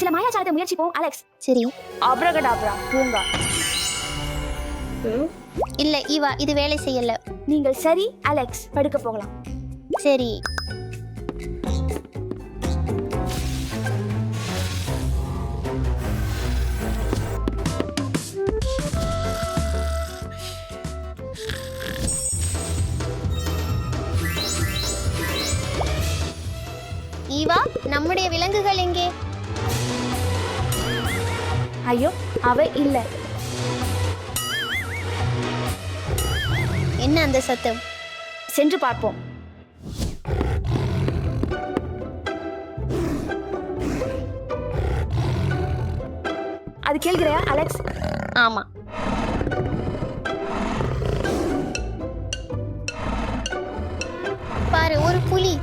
சில மாயாஜாலத்தை முயற்சிப்போம் அலெக்ஸ். சரி. அப்ரகடாப்ரா பூங்கா. இல்ல ஈவா, இது வேலை செய்யல. நீங்கள் சரி அலெக்ஸ், படுக்க போகலாம். சரி. ஈவா, நம்முடைய விலங்குகள் எங்கே? ஐயோ, அவை இல்ல. என்ன அந்த சத்தம்? சென்று பார்ப்போம். அது கேள்கிறையா அலெக்ஸ்? ஆமா. பாரு, ஒரு புலி.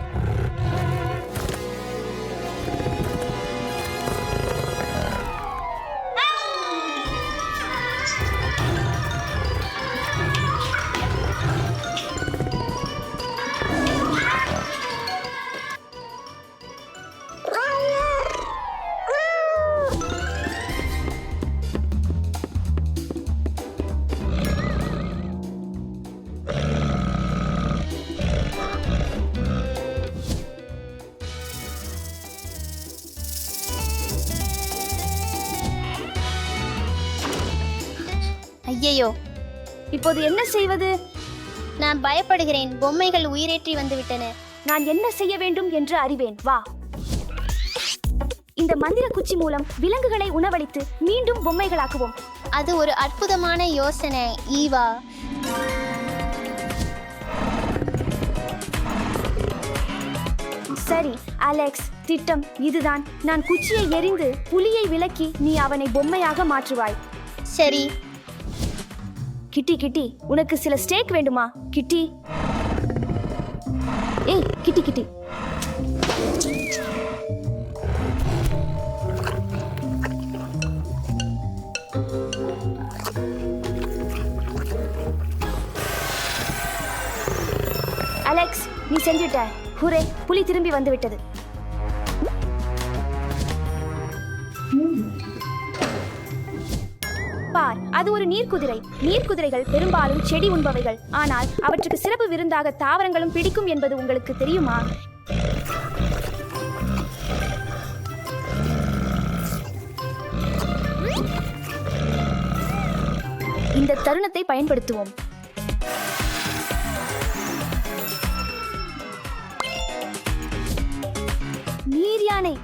ஐயையோ, இப்போது என்ன செய்வது? நான் பயப்படுகிறேன். பொம்மைகள் உயிரேற்றி வந்து விட்டன. நான் என்ன செய்ய வேண்டும் என்று அறிவேன். வா. இந்த மந்திர குச்சி மூலம் விலங்குகளை உணவளித்து மீண்டும் பொம்மைகளாக்குவோம். அது ஒரு அற்புதமான யோசனை ஈவா. சரி அலெக்ஸ், திட்டம் இதுதான். நான் குச்சியை எறிந்து புலியை விலக்கி நீ அவனை பொம்மையாக மாற்றுவாய். சரி. கிட்டி கிட்டி, உனக்கு சில ஸ்டேக் வேண்டுமா? கிட்டி. ஏய் கிட்டி கிட்டி. அலெக்ஸ், நீ செஞ்சிட்ட. ஹூரே, புலி திரும்பி வந்து விட்டது. பார், அது ஒரு நீர்க்குதிரை. நீர்க்குதிரைகள் பெரும்பாலும் செடி உண்பவைகள். ஆனால் அவற்றுக்கு சிறப்பு விருந்தாக தாவரங்களும் பிடிக்கும் என்பது உங்களுக்கு தெரியுமா? இந்த தருணத்தை பயன்படுத்துவோம். நீர் யானை.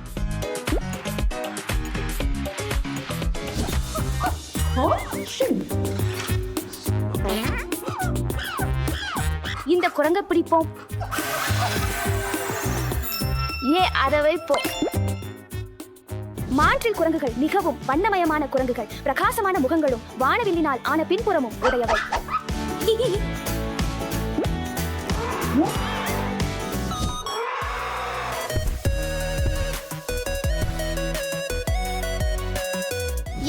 இந்த குரங்க பிடிப்போம். அதை வைப்போம். மான்றில் குரங்குகள் மிகவும் வண்ணமயமான குரங்குகள். பிரகாசமான முகங்களும் வானவில்லினால் ஆன பின்புறமும் உடையவை.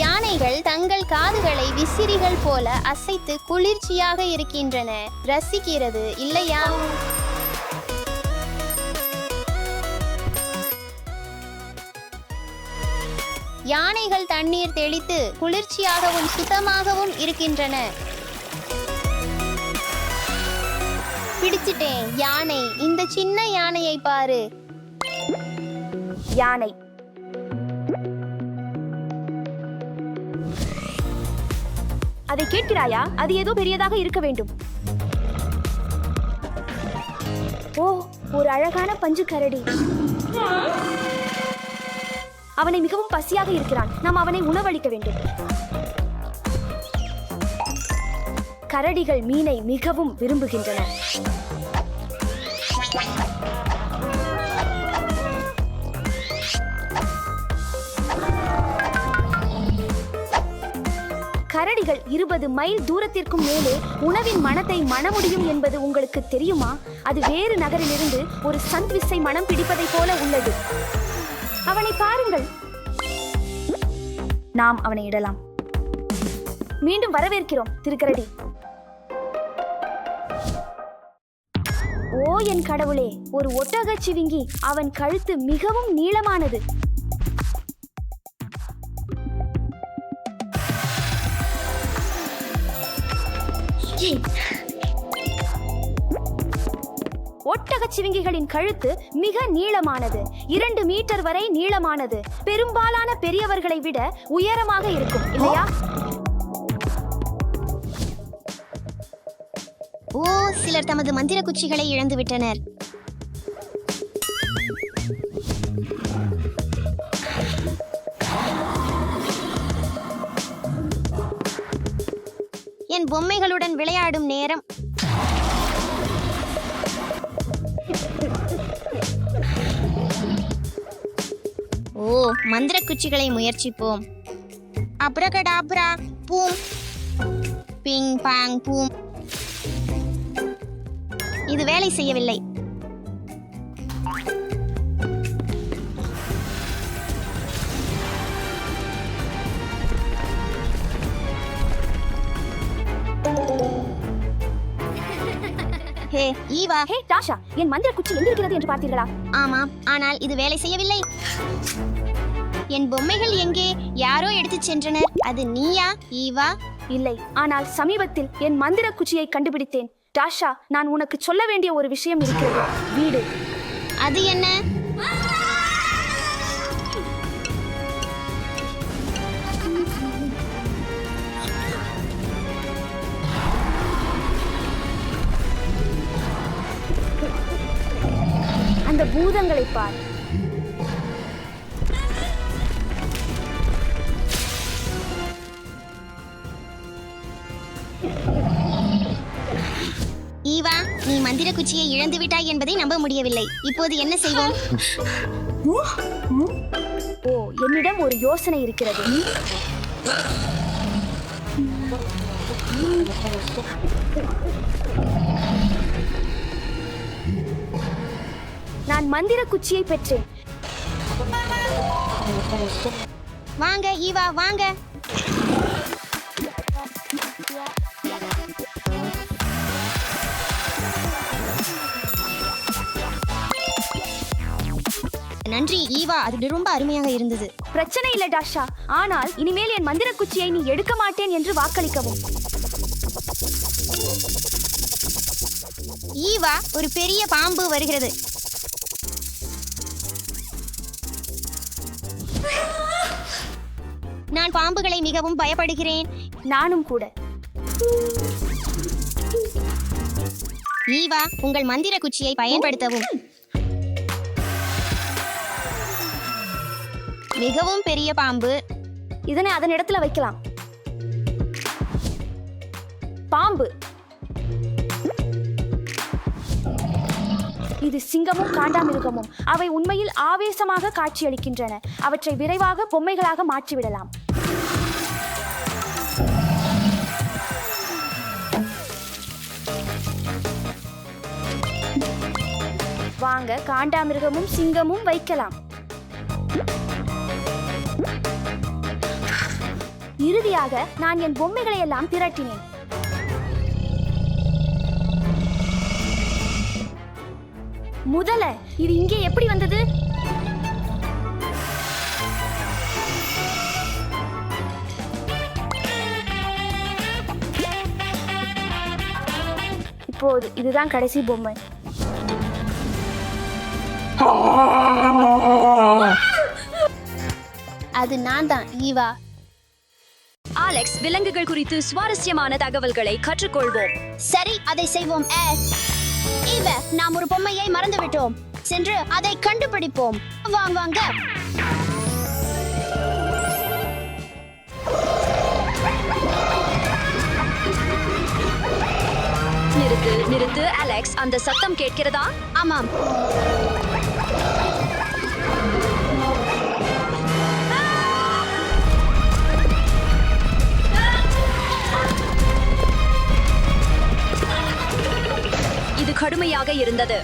யானைகள் தங்கள் காதுகளை விசிறிகள் போல அசைத்து குளிர்ச்சியாக இருக்கின்றன. ரசிக்கிறது இல்லையா? யானைகள் தண்ணீர் தெளித்து குளிர்ச்சியாகவும் சுத்தமாகவும் இருக்கின்றன. பிடிச்சிட்டேன். யானை. இந்த சின்ன யானையை பாரு. யானை. அதை கேட்கிறாயா? அது ஏதோ பெரியதாக இருக்க வேண்டும். ஓ, ஒரு அழகான பஞ்சு கரடி. அவனை மிகவும் பசியாக இருக்கிறான். நாம் அவனை உணவளிக்க வேண்டும். கரடிகள் மீனை மிகவும் விரும்புகின்றன. கரடிகள் 20 மைல் தூரத்திற்கும் மேலே உணவின் மணத்தை மண முடியும் என்பது உங்களுக்கு தெரியுமா? அது வேறு நகரிலிருந்து ஒரு சந்த்விஸை மனம் பிடிப்பதைப் போல உள்ளது. அவனை பாருங்கள். நாம் அவனை இடலாம். மீண்டும் வரவேற்கிறோம் திருக்கரடி. ஓ என் கடவுளே, ஒரு ஒட்டகச்சிவிங்கி. அவன் கழுத்து மிகவும் நீளமானது. ஒட்டகச் சிவிங்கிகளின் கழுத்து மிக நீளமானது, 2 மீட்டர் வரை நீளமானது. பெரும்பாலான பெரியவர்களை விட உயரமாக இருக்கும், இல்லையா? ஓ, சிலர் தமது மந்திர குச்சிகளை இழந்து விட்டனர். என் பொம்மைகளுடன் விளையாடும் நேரம். ஓ, மந்திர குச்சிகளை முயற்சிப்போம். அப்ரகடாப்ரா, பூம், பிங் பாங் பூம். இது வேலை செய்யவில்லை. ஹே ஈவா. ஹே டாஷா, என் மந்திர குச்சி எங்க இருக்கிறது என்று பார்த்தீர்களா? ஆமாம், ஆனால் இது வேலை செய்யவில்லை. என் பொம்மைகள் எங்கே? யாரோ எடுத்துச் சென்றனர். அது நீயா ஈவா? இல்லை, ஆனால் சமீபத்தில் என் மந்திர குச்சியை கண்டுபிடித்தேன். டாஷா, நான் உனக்கு சொல்ல வேண்டிய ஒரு விஷயம் இருக்கிறது. வீடு. அது என்ன? அந்த பூதங்களை பார். ஈவா, நீ மந்திர குச்சியை இழந்து விட்டாய் என்பதை நம்ப முடியவில்லை. இப்போது என்ன செய்வோம்? ஓ, என்னிடம் ஒரு யோசனை இருக்கிறது. நான் மந்திர குச்சியை பெற்றேன். வாங்க ஈவா, வாங்க. நன்றி ஈவா, அது ரொம்ப அருமையாக இருந்தது. பிரச்சனை இல்லை டாஷா, ஆனால் இனிமேல் என் மந்திர குச்சியை நீ எடுக்க மாட்டேன் என்று வாக்களிக்கவும். ஈவா, ஒரு பெரிய பாம்பு வருகிறது. நான் பாம்புகளை மிகவும் பயப்படுகிறேன். நானும் கூட. ஈவா, உங்கள் மந்திர குச்சியை பயன்படுத்தவும். மிகவும் பெரிய பாம்பு. இதனை அதன் இடத்துல வைக்கலாம். பாம்பு. இது சிங்கமும் காண்டாமிருகமும். அவை உண்மையில் ஆவேசமாக காட்சியளிக்கின்றன. அவற்றை விரைவாக பொம்மைகளாக மாற்றிவிடலாம். வாங்க, காண்டாமிருகமும் சிங்கமும் வைக்கலாம். இறுதியாக நான் என் பொம்மைகளை எல்லாம் திரட்டினேன். முதல்ல இது இங்கே எப்படி வந்தது? இப்போது இதுதான் கடைசி பொம்மை. அது நான் தான் ஈவா. அலெக்ஸ், விலங்குகள் குறித்து சுவாரஸ்யமான தகவல்களை கற்றுக்கொள்வோம். சரி, அதை செய்வோம். ஈவா, நாம் ஒரு பொம்மையை மறந்துவிட்டோம். சென்று அதை கண்டுபிடிப்போம். வாங்க. நிறுத்து அலெக்ஸ், அந்த சத்தம் கேட்கிறதா? ஆமாம். இது கடுமையாக இருந்தது.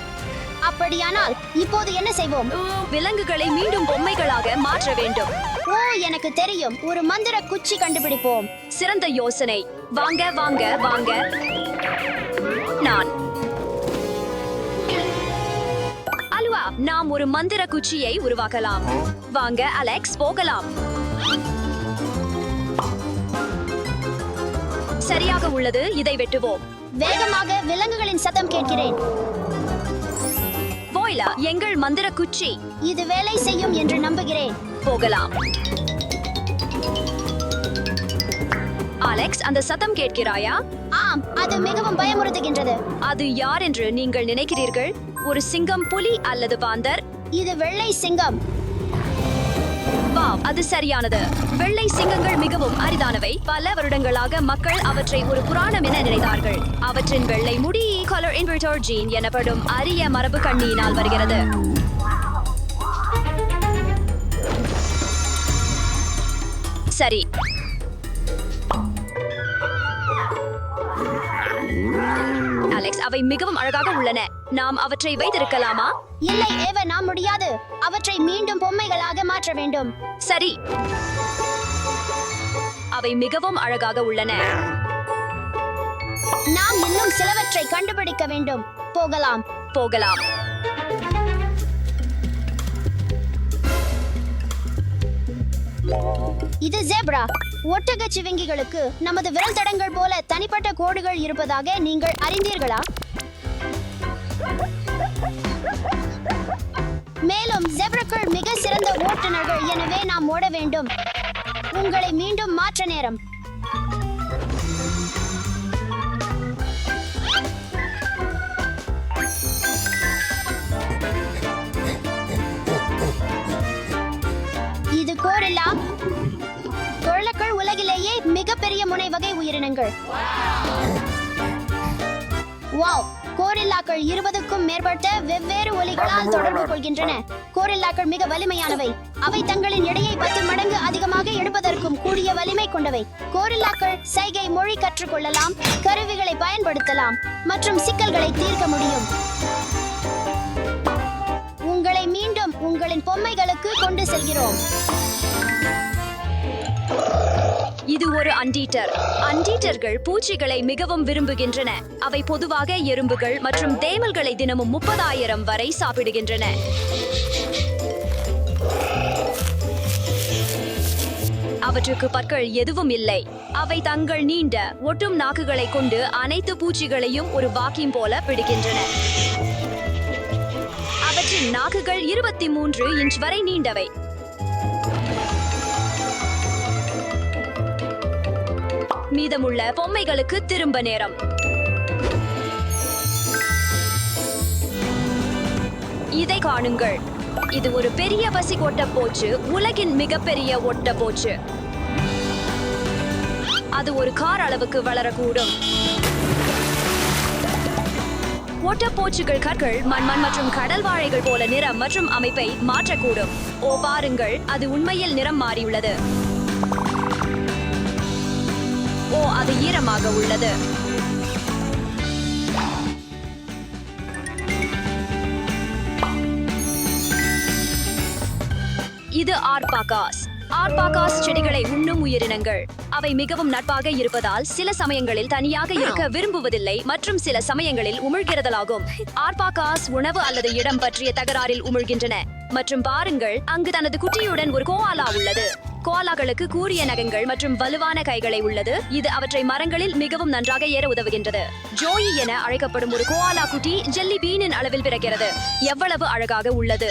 அப்படியானால் இப்போது என்ன செய்வோம்? விலங்குகளை மீண்டும் பொம்மைகளாக மாற்ற வேண்டும். ஓ, எனக்கு தெரியும். ஒரு மந்திர குச்சி கண்டுபிடிப்போம். சிறந்த யோசனை. வாங்க. நான் அலுவா, நாம் ஒரு மந்திர குச்சியை உருவாக்கலாம். வாங்க அலெக்ஸ், போகலாம். சரியாக உள்ளது. இதை வெட்டுவோம். வேகமாக விலங்குகளின் சத்தம் கேட்கிறேன். போய்லா, எங்கள் மந்திர குச்சி. இது வேலை செய்யும் என்று நம்புகிறேன். போகலாம். அலெக்ஸ், அந்த சத்தம் கேட்கிறாயா? ஆம், அது மிகவும் பயமுறுத்துகின்றது. அது யார் என்று நீங்கள் நினைக்கிறீர்கள்? ஒரு சிங்கம், புலி அல்லது பாந்தர்? இது வெள்ளை சிங்கம். வாவ், அது சரியானது. வெள்ளை சிங்கங்கள் மிகவும் அரிதானவை. பல வருடங்களாக மக்கள் அவற்றை ஒரு புராணம் என நினைத்தார்கள். அவற்றின் வெள்ளை முடி கலர் இன்வெர்டர் ஜீன் எனப்படும் அரிய மரபு கண்ணியினால் வருகிறது. சரி, அலெக்ஸ், அவை மிகவும் அழகாக உள்ளன. நாம் அவற்றை வைத்திருக்கலாமா? இல்லை ஏவ, நாம் முடியாது. அவற்றை மீண்டும் பொம்மைகளாக மாற்ற வேண்டும். சரி, அவை மிகவும் அழகாக உள்ளன. நாம் இன்னும் சிலவற்றை கண்டுபிடிக்க வேண்டும். போகலாம். போகலாம். இது ஜெப்ரா. ஒட்டகச் சிவிங்கிகளுக்கு நமது விரல் தடங்கள் போல தனிப்பட்ட கோடுகள் இருப்பதாக நீங்கள் அறிந்தீர்களா? மேலும் ஜெப்ராக்கள் மிக சிறந்த ஓட்டுநர்கள், எனவே நாம் ஓட வேண்டும். உங்களை மீண்டும் மாற்ற நேரம். இது கோரில்லா. கொள்ளக்கள் உலகிலேயே மிகப்பெரிய முனை வகை உயிரினங்கள். வாவ், கோரில்லாக்கள் 20க்கும் மேற்பட்ட வெவ்வேறு ஒலிகளால் தொடர்பு கொள்கின்றன. கோரில்லாக்கள் மிக வலிமையானவை. அவை தங்களின் எடையை 10 மடங்கு அதிகமாக எடுப்பதற்கும் கூடிய வலிமை கொண்டவை. கோரில்லாக்கள் சைகை மொழி கற்றுக்கொள்ளலாம், கருவிகளை பயன்படுத்தலாம் மற்றும் சிக்கல்களை தீர்க்க முடியும். உங்களை மீண்டும் உங்களின் பொம்மைகளுக்கு கொண்டு செல்கிறோம். இது ஒரு அண்டீட்டர். அண்டீட்டர்கள் பூச்சிகளை மிகவும் விரும்புகின்றன. அவை பொதுவாக எறும்புகள் மற்றும் தேமல்களை தினமும் 30,000 வரை சாப்பிடுகின்றன. அவற்றுக்கு பற்கள் எதுவும் இல்லை. அவை தங்கள் நீண்ட ஒட்டும் நாக்குகளை கொண்டு அனைத்து பூச்சிகளையும் ஒரு வாக்கியம் போல பிடிக்கின்றன. அவற்றின் நாக்குகள் 23 இன்ச் வரை நீண்டவை. மீதமுள்ள பொம்மைகளுக்கு திரும்ப நேரம். இதை காணுங்கள். இது ஒரு பெரிய பசி ஒட்டப்போச்சு, உலகின் மிகப்பெரிய ஒட்டப்போச்சு. அது ஒரு கார் அளவுக்கு வளரக்கூடும். ஒட்டப்போச்சுகள் கற்கள், மண்மண் மற்றும் கடல் வாழைகள் போல நிறம் மற்றும் அமைப்பை மாற்றக்கூடும். ஓ பாருங்கள், அது உண்மையில் நிறம் மாறியுள்ளது. ஓ, அது ஈரமாக உள்ளது. இது ஆர்பாகாஸ். ஆர்பாகாஸ் செடிகளை உண்ணும் உயிரினங்கள். அவை மிகவும் நட்பாக இருப்பதால் சில சமயங்களில் தனியாக இருக்க விரும்புவதில்லை மற்றும் சில சமயங்களில் உமிழ்கிறதலாகும். ஆர்பாகாஸ் உணவு அல்லது இடம் பற்றிய தகராறில் உமிழ்கின்றன. மற்றும் பாருங்கள், அங்கு தனது குட்டியுடன் ஒரு கோஆலா உள்ளது. கோஆலாக்களுக்கு கூரிய நகங்கள் மற்றும் வலுவான கைகளை உள்ளது. இது அவற்றை மரங்களில் மிகவும் நன்றாக ஏற உதவுகின்றது. ஜோயி என அழைக்கப்படும் ஒரு கோஆலா குட்டி ஜெல்லி பீனின் அளவில் பிறக்கிறது. எவ்வளவு அழகாக உள்ளது!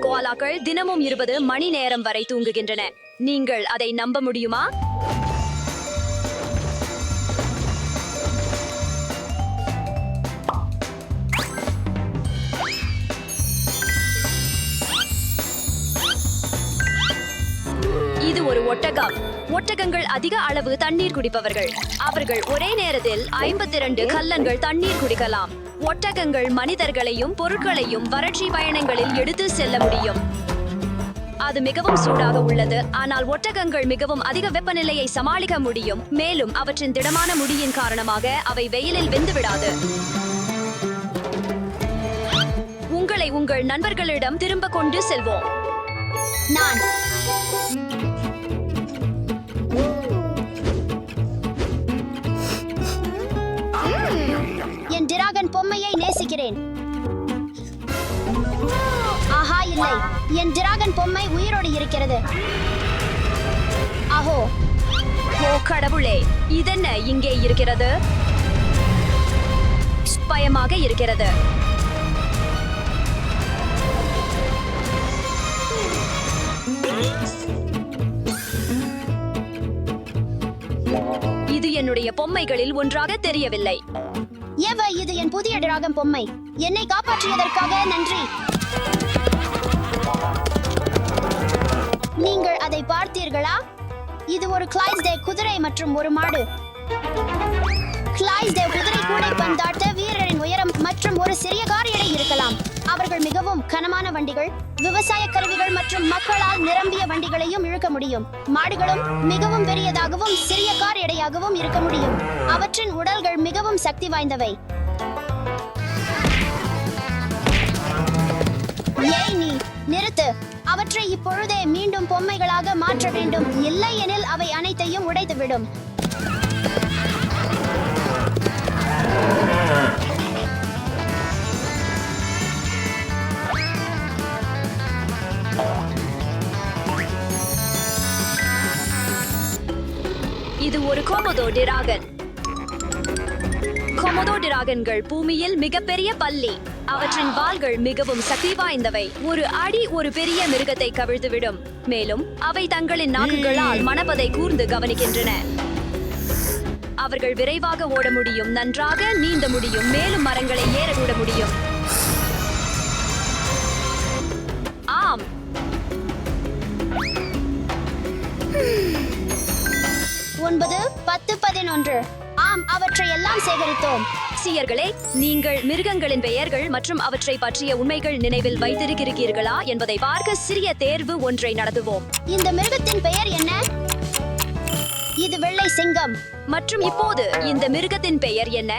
கோஆலாக்கள் தினமும் 20 மணி நேரம் வரை தூங்குகின்றன. நீங்கள் அதை நம்ப முடியுமா? இது ஒரு ஒட்டகம். ஒட்டகங்கள் அதிக அளவு தண்ணீர் குடிப்பவர்கள். அவர்கள் ஒரே நேரத்தில் 52 கல்லன்கள் தண்ணீர் குடிக்கலாம். ஒட்டகங்கள் மனிதர்களையும் பொருட்களையும் வறட்சி பயணங்களில் எடுத்து செல்ல முடியும். அது மிகவும் சூடாக உள்ளது, ஆனால் ஒட்டகங்கள் மிகவும் அதிக வெப்பநிலையை சமாளிக்க முடியும். மேலும் அவற்றின் திடமான முடியின் காரணமாக அவை வெயிலில் வெந்துவிடாது. உங்களை உங்கள் நண்பர்களிடம் திரும்ப கொண்டு செல்வோம். நான் என் டிராகன் பொம்மையை நேசிக்கிறேன். ஆஹா, இல்லை, என் டிராகன் பொம்மை உயிரோடு இருக்கிறது. ஆஹோ, ஓ கடவுளே, இதென்ன இங்கே இருக்கிறது? பயமாக இருக்கிறது. இது என்னுடைய பொம்மைகளில் ஒன்றாக தெரியவில்லை. இது என் புதிய டிராகன் பொம்மை. என்னை காப்பாற்றியதற்காக நன்றி. நீங்கள் அதை பார்த்தீர்களா? இது ஒரு கிளைஸ்டே குதிரை மற்றும் ஒரு மாடு. கிளைஸ்டே குதிரை கூடை பந்தாட்ட வீரரின் உயரம் மற்றும் ஒரு சிறிய கார் எடை இருக்கலாம். அவர்கள் மிகவும் கனமான வண்டிகள், விவசாய கருவிகள் மற்றும் மக்களால் நிரம்பிய வண்டிகளையும் இழுக்க முடியும். மாடுகளும் மிகவும் பெரியதாகவும் சிறிய கார் எடையாகவும் இருக்க முடியும். அவற்றின் உடல்கள் மிகவும் சக்தி வாய்ந்தவை. ஏய் நீ நிறுத்து. அவற்றை இப்பொழுதே மீண்டும் பொம்மைகளாக மாற்ற வேண்டும், இல்லையெனில் அவை அனைத்தையும் உடைத்துவிடும். இது ஒரு கோமோதோ டிராகன். கோமோதோ டிராகன்கள் பூமியில் மிகப்பெரிய பல்லி. அவற்றின் வால்கள் மிகவும் சக்தி வாய்ந்தவை. ஒரு அடி ஒரு பெரிய மிருகத்தை கவிழ்த்துவிடும். மேலும் அவை தங்களின் நாக்குகளால் மணப்பதை கூர்ந்து கவனிக்கின்றன. அவர்கள் விரைவாக ஓட முடியும், நன்றாக நீந்த முடியும், மேலும் மரங்களை ஏறக்கூட முடியும். ஆம், 9, 10, 11. ஆம், அவற்றை எல்லாம் சேகரித்தோம். சியர்களே, நீங்கள் மிருகங்களின் பெயர்கள் மற்றும் அவற்றை பற்றிய உண்மைகள் நினைவில் வைத்திருக்கிறீர்களா என்பதை பார்க்க சிறிய தேர்வு ஒன்றை நடத்துவோம். இந்த மிருகத்தின் பெயர் என்ன? இது வெள்ளை சிங்கம். மற்றும் இப்போது இந்த மிருகத்தின் பெயர் என்ன?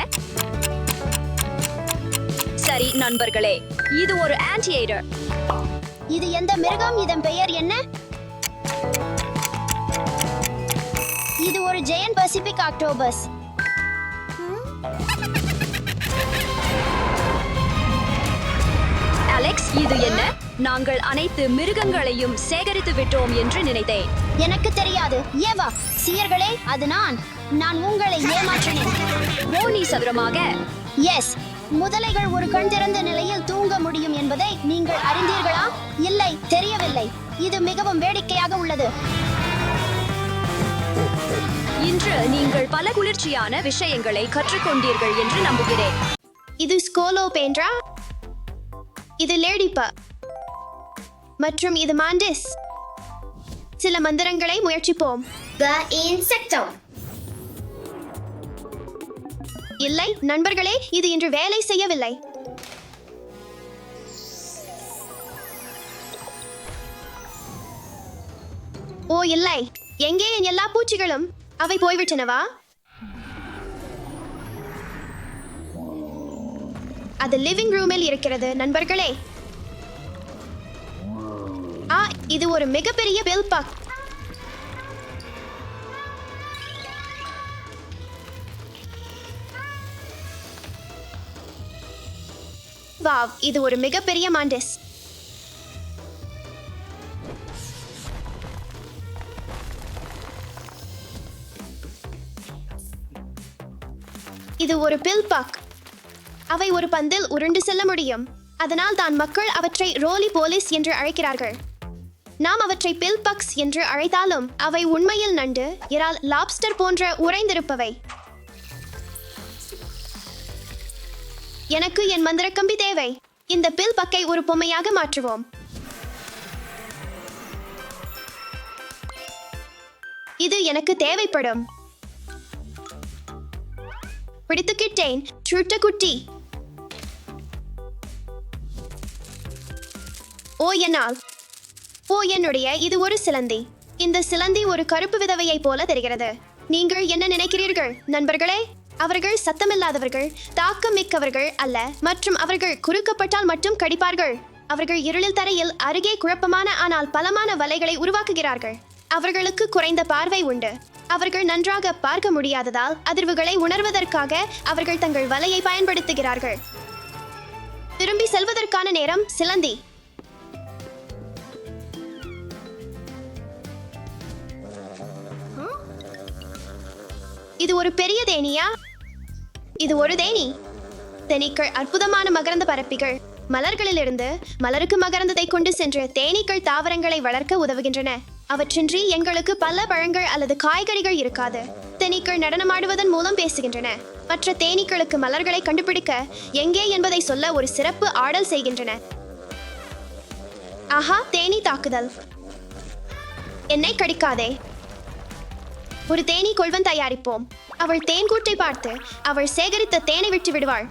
சரி நண்பர்களே, இது ஒரு ஆன்டியேட்டர். இது எந்த மிருகம்? இதன் பெயர் என்ன? இது ஒரு ஜெயண்ட் பசிபிக் ஆக்டோபஸ். அலெக்ஸ், இது என்ன? நாங்கள் அனைத்து மிருகங்களையும் சேகரித்து விட்டோம் என்று நினைத்தேன். எனக்கு தெரியாது. ஏவா, சியர்களே, அது நான் உங்களை ஏமாற்றினேன். ஓனி சதுரமாக. எஸ், முதலைகள் ஒரு கண் திறந்த நிலையில் தூங்க முடியும் என்பதை நீங்கள் அறிந்தீர்களா? இல்லை, தெரியவில்லை. இது மிகவும் வேடிக்கையாக உள்ளது. இன்று நீங்கள் பல குளிர்ச்சியான விஷயங்களை கற்றுக்கொண்டீர்கள் என்று நம்புகிறேன். இது ஸ்கோலோபேண்ட்ரா, இது லேடிபா மற்றும் இது மாண்டிஸ். சில மந்திரங்களை முயற்சிப்போம். இல்லை நண்பர்களே, இது இன்று வேலை செய்யவில்லை. ஓ இல்லை, எங்கே என் எல்லா பூச்சிகளும்? அவை போய்விட்டனவா? அது லிவிங் ரூமில் இருக்கிறது நண்பர்களே. இது ஒரு மிகப்பெரிய பெல்பாக். வாவ், இது ஒரு மிகப்பெரிய மாண்டிஸ். இது ஒரு பில்பாக். அவை ஒரு பந்தில் உருண்டு செல்ல முடியும். அதனால் தான் மக்கள் அவற்றை ரோலி போலிஸ் என்று அழைக்கிறார்கள். நாம் அவற்றை பில்பக்ஸ் என்று அழைத்தாலும் அவை உண்மையில் நண்டு, இறால், லாப்ஸ்டர் போன்ற உறைந்திருப்பவை. எனக்கு என் மந்திர கம்பி தேவை. இந்த பில்பக்கை ஒரு பொம்மையாக மாற்றுவோம். இது எனக்கு தேவைப்படும். பிடித்துக்கிட்டேன், சுட்ட குட்டி. என்னுடைய இது ஒரு சிலந்தி. இந்த சிலந்தி ஒரு கருப்பு விதவையை போல தெரிகிறது. நீங்கள் என்ன நினைக்கிறீர்கள் நண்பர்களே? அவர்கள் சத்தமில்லாதவர்கள், தாக்கம் மிக்கவர்கள் அல்ல, மற்றும் அவர்கள் குறுக்கப்பட்டால் மட்டும் கடிப்பார்கள். அவர்கள் இருளில் தரையில் அருகே குழப்பமான ஆனால் பலமான வலைகளை உருவாக்குகிறார்கள். அவர்களுக்கு குறைந்த பார்வை உண்டு. அவர்கள் நன்றாக பார்க்க முடியாததால் அதிர்வுகளை உணர்வதற்காக அவர்கள் தங்கள் வலையை பயன்படுத்துகிறார்கள். திரும்பி செல்வதற்கான நேரம் சிலந்தி. இது ஒரு பெரிய தேனியா? இது ஒரு தேனி. தேனீக்கள் அற்புதமான மகரந்த பரப்பிகள். மலர்களிலிருந்து மலருக்கு மகரந்தத்தை கொண்டு சென்று தேனீக்கள் தாவரங்களை வளர்க்க உதவுகின்றன. அவற்றின்றி எங்களுக்கு பல பழங்கள் அல்லது காய்கறிகள் இருக்காது. தேனீக்கள் நடனமாடுவதன் மூலம் பேசுகின்றன. மற்ற தேனீக்களுக்கு மலர்களை கண்டுபிடிக்க எங்கே என்பதை சொல்ல ஒரு சிறப்பு ஆடல் செய்கின்றன. ஆஹா, தேனீ தாக்குதல்! என்னை கடிக்காதே. ஒரு தேனீ கொள்வன் தயாரிப்போம். அவள் தேன் கூட்டை பார்த்து அவள் சேகரித்த தேனை விட்டு விடுவாள்.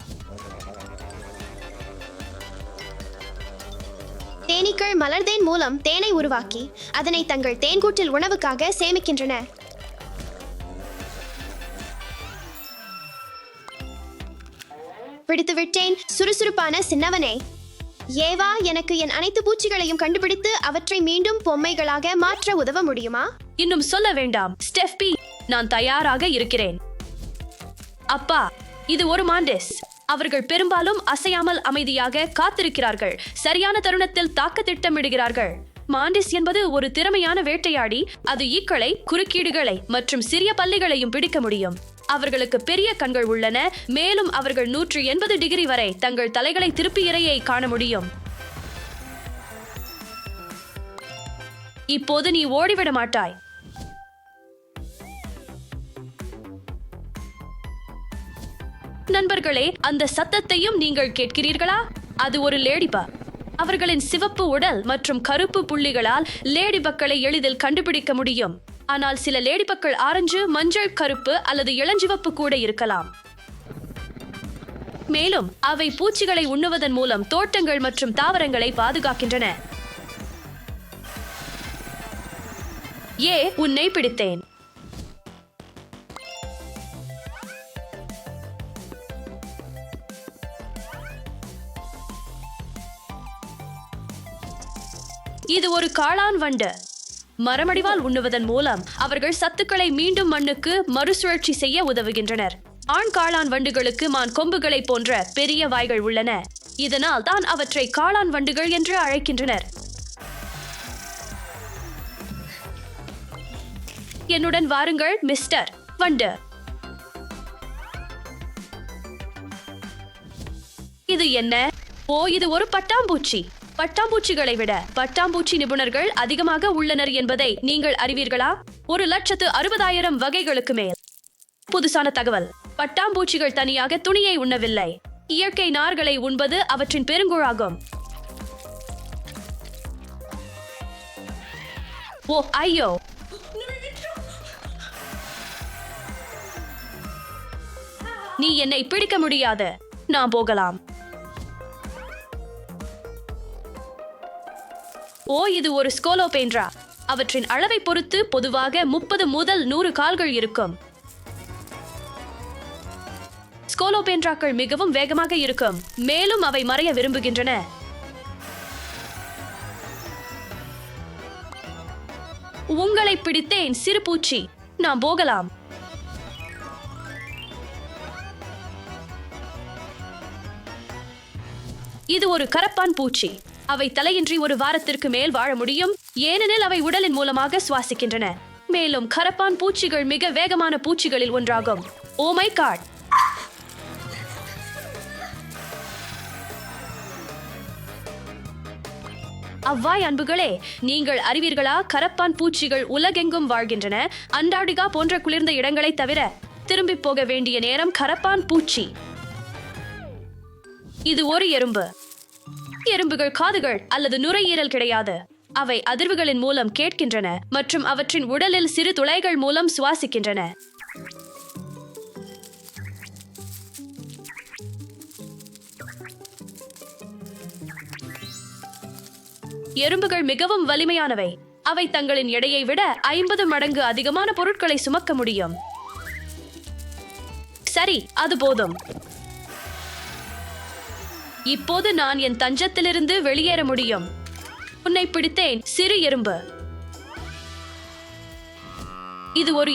தேனீக்கள் மலர்தேன் மூலம் தேனை உருவாக்கி அதனை தங்கள் தேன்கூட்டில் உணவுக்காக சேமிக்கின்றன. பிடித்து விட்டேன் சுறுசுறுப்பான சின்னவனே. ஏவா, எனக்கு என் அனைத்து பூச்சிகளையும் கண்டுபிடித்து அவற்றை மீண்டும் பொம்மைகளாக மாற்ற உதவ முடியுமா? இன்னும் சொல்ல வேண்டாம் ஸ்டெஃபி, நான் தயாராக இருக்கிறேன். அப்பா, இது ஒரு மாண்டிஸ். அவர்கள் பெரும்பாலும் அசையாமல் அமைதியாக காத்திருக்கிறார்கள். சரியான தருணத்தில் தாக்க திட்டமிடுகிறார்கள். மாண்டிஸ் என்பது ஒரு திறமையான வேட்டையாடி. அது ஈக்களை, குறுக்கீடுகளை மற்றும் சிறிய பல்லிகளையும் பிடிக்க முடியும். அவர்களுக்கு பெரிய கண்கள் உள்ளன, மேலும் அவர்கள் 180 டிகிரி வரை தங்கள் தலைகளை திருப்பி இரையை காண முடியும். இப்போது நீ ஓடிவிட மாட்டாய். நண்பர்களே, அந்த சத்தத்தையும் நீங்கள் கேட்கிறீர்களா? அது ஒரு லேடிபக். அவர்களின் சிவப்பு உடல் மற்றும் கருப்பு புள்ளிகளால் லேடிபக்களை எளிதில் கண்டுபிடிக்க முடியும். ஆனால் சில லேடிபக்கள் ஆரஞ்சு, மஞ்சள், கருப்பு அல்லது இளஞ்சிவப்பு கூட இருக்கலாம். மேலும் அவை பூச்சிகளை உண்ணுவதன் மூலம் தோட்டங்கள் மற்றும் தாவரங்களை பாதுகாக்கின்றன. உன்னை பிடித்தேன். இது ஒரு காளான் வண்டு. மரமடிவால் உண்ணுவதன் மூலம் அவர்கள் சத்துக்களை மீண்டும் மண்ணுக்கு மறுசுழற்சி செய்ய உதவுகின்றனர். ஆண் காளான் வண்டுகளுக்கு மான் கொம்புகளை போன்ற பெரிய வாய்கள் உள்ளன. இதனால் தான் அவற்றை காளான் வண்டுகள் என்று அழைக்கின்றனர். என்னுடன் வாருங்கள் மிஸ்டர் வண்டு. இது என்ன? இது ஒரு பட்டாம்பூச்சி. பட்டாம்பூச்சிகளை விட பட்டாம்பூச்சி நிபுணர்கள் அதிகமாக உள்ளனர் என்பதை நீங்கள் அறிவீர்களா? 1,60,000 வகைகளுக்கு மேல். புதுசான தகவல்: பட்டாம்பூச்சிகள் தனியாக துணியை உண்ணவில்லை. இயற்கை நார்களை உண்பது அவற்றின் பெருங்குழாகும். ஐயோ! நீ என்னை பிடிக்க முடியாது. நான் போகலாம். இது ஒரு ஸ்கோலோபென்ட்ரா. அவற்றின் அளவை பொறுத்து பொதுவாக 30 முதல் 100 கால்கள் இருக்கும். ஸ்கோலோபென்ட்ராக்கள் மிகவும் வேகமாக இருக்கும், மேலும் அவை மறைய விரும்புகின்றன. உங்களை பிடித்தேன் சிறு பூச்சி. நான் போகலாம். இது ஒரு கரப்பான் பூச்சி. அவை தலையின்றி 1 வாரத்திற்கு மேல் வாழ முடியும், ஏனெனில் அவை உடலின் மூலமாக சுவாசிக்கின்றன. மேலும் கரப்பான் பூச்சிகள் மிக வேகமான பூச்சிகளில் ஒன்றாகும். Oh my God! அவ்வாய் அன்புகளே, நீங்கள் அறிவீர்களா? கரப்பான் பூச்சிகள் உலகெங்கும் வாழ்கின்றன. அண்டார்டிகா போன்ற குளிர்ந்த இடங்களை தவிர. திரும்பி போக வேண்டிய நேரம். கரப்பான் பூச்சி. இது ஒரு எறும்பு. எறும்புகள் காதுகள் அல்லது நுரையீரல் கிடையாது. அவை அதிர்வுகளின் மூலம் கேட்கின்றன மற்றும் அவற்றின் உடலில் சிறு துளைகள் மூலம் சுவாசிக்கின்றன. எறும்புகள் மிகவும் வலிமையானவை. அவை தங்களின் எடையை விட 50 மடங்கு அதிகமான பொருட்களை சுமக்க முடியும். சரி, அது போதும். இப்போது நான் என் தஞ்சத்திலிருந்து வெளியேற முடியும். உன்னை பிடித்தேன் சிறு எறும்பு. இது ஒரு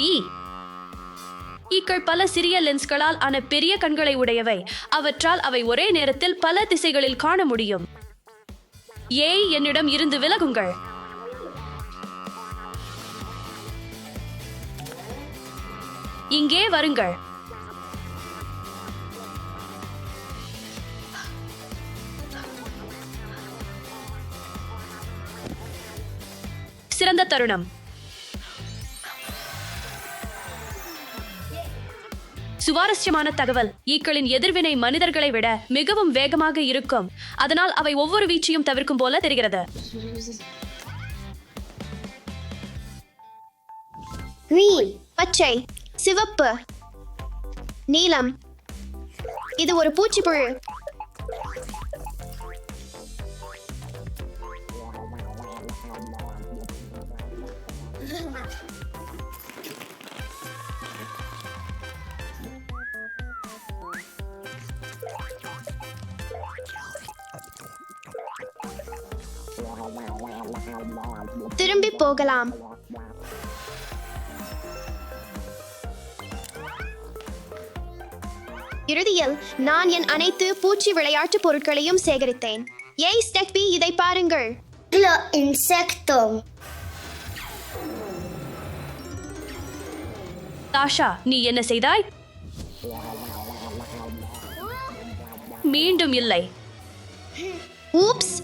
ஈக்கள் பல சிறிய லென்ஸ்களால் ஆன பெரிய கண்களை உடையவை. அவற்றால் அவை ஒரே நேரத்தில் பல திசைகளில் காண முடியும். என்னிடம் இருந்து விலகுங்கள். இங்கே வருங்கள். சிறந்த தருணம். சுவாரஸ்யமான தகவல். ஈக்களின் எதிர்வினை மனிதர்களை விட மிகவும் வேகமாக இருக்கும். அதனால் அவை ஒவ்வொரு வீச்சையும் தவிர்க்கும் போல தெரிகிறது. கிரீன், பச்சை, சிவப்பு, நீலம். இது ஒரு பூச்சிப்புழு. திரும்பி போகலாம். இறுதியில் நான் என் அனைத்து பூச்சி விளையாட்டு பொருட்களையும் சேகரித்தேன். ஏய் ஸ்டெக்பி, இதை பாருங்கள். Lo insecto. தாஷா, நீ என்ன செய்தாய்? மீண்டும் இல்லை. ஊப்ஸ்,